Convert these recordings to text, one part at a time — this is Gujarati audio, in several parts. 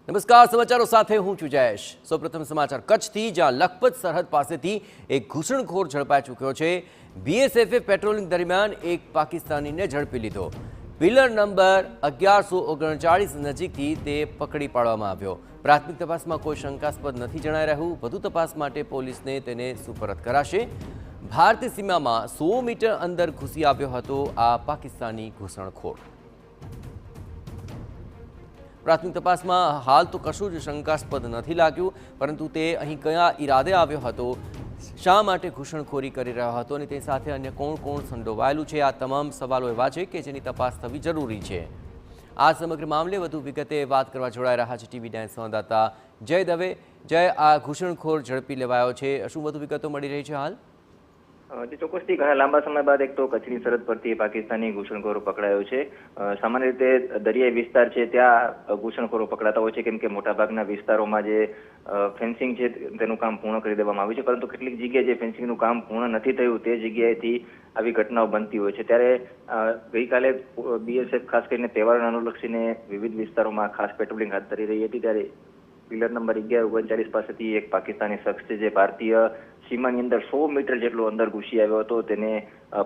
નમસ્કાર, સમાચારો સાથે હું છું જયેશ। સૌપ્રથમ સમાચાર કચ્છથી, જ્યાં લખપત સરહદ પાસેથી એક ઘૂસણખોર ઝડપાઈ ચૂક્યો છે। બીએસએફે પેટ્રોલિંગ દરમિયાન એક પાકિસ્તાનીને ઝડપી લીધો। પિલર નંબર 1139 નજીકથી તે પકડી પાડવામાં આવ્યો। પ્રાથમિક તપાસમાં કોઈ શંકાસ્પદ નથી જણાઈ રહ્યું। વધુ તપાસ માટે પોલીસને તેને સુપરત કરાશે। ભારતીય સીમામાં 100 મીટર અંદર ઘૂસી આવ્યો હતો આ પાકિસ્તાની ઘૂસણખોર। પ્રાથમિક તપાસમાં હાલ તો કશું જ શંકાસ્પદ નથી લાગ્યું, પરંતુ તે અહીં કયા ઈરાદે આવ્યો હતો, શા માટે ઘૂસણખોરી કરી રહ્યો હતો અને તે સાથે અન્ય કોણ કોણ સંડોવાયેલું છે, આ તમામ સવાલો એવા છે કે જેની તપાસ થવી જરૂરી છે। આ સમગ્ર મામલે વધુ વિગતે વાત કરવા જોડાઈ રહ્યા છે TV9 સંવાદદાતા જય દવે। જય, આ ઘૂસણખોર ઝડપી લેવાયો છે, શું વધુ વિગતો મળી રહી છે હાલ? ચોક્કસથી ઘણા લાંબા સમય બાદ એક તો કચ્છની સરહદ પરથી પાકિસ્તાની ઘૂસણખોરો પકડાયો છે। સામાન્ય રીતે દરિયાઈ વિસ્તાર છે ત્યાં ઘૂસણખોરો પકડાતા હોય છે, કેમ કે મોટાભાગના વિસ્તારોમાં જે ફેન્સિંગ છે તેનું કામ પૂર્ણ કરી દેવામાં આવ્યું છે, પરંતુ કેટલીક જગ્યાએ જે ફેન્સિંગનું કામ પૂર્ણ નથી થયું તે જગ્યાએથી આવી ઘટનાઓ બનતી હોય છે। ત્યારે ગઈકાલે બીએસએફ ખાસ કરીને તહેવારોને અનુલક્ષીને વિવિધ વિસ્તારોમાં ખાસ પેટ્રોલિંગ હાથ ધરી રહી હતી। ત્યારે પિલર નંબર 1139 પાસેથી એક પાકિસ્તાની શખ્સ છે જે ભારતીય સીમાની અંદર 100 મીટર જેટલો અંદર ઘૂસી આવ્યો હતો, તેને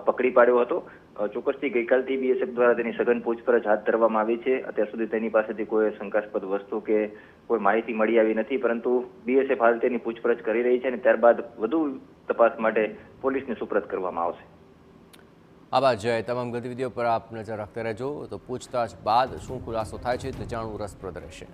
પકડી પાડ્યો હતો। ચોક્કસથી ગઈકાલથી બીએસએફ દ્વારા તેની સઘન પૂછપરછ હાથ ધરવામાં આવી છે। અત્યાર સુધી તેની પાસેથી કોઈ શંકાસ્પદ વસ્તુ કે કોઈ માહિતી મળી આવી નથી, પરંતુ બીએસએફ હાલ તેની પૂછપરછ કરી રહી છે અને ત્યારબાદ વધુ તપાસ માટે પોલીસને સુપરત કરવામાં આવશે। આભાર જય। તમામ ગતિવિધિઓ પર આપ નજર રાખતા રહેજો, તો પૂછતાછ બાદ શું ખુલાસો થાય છે તે જાણવું રસપ્રદ રહેશે।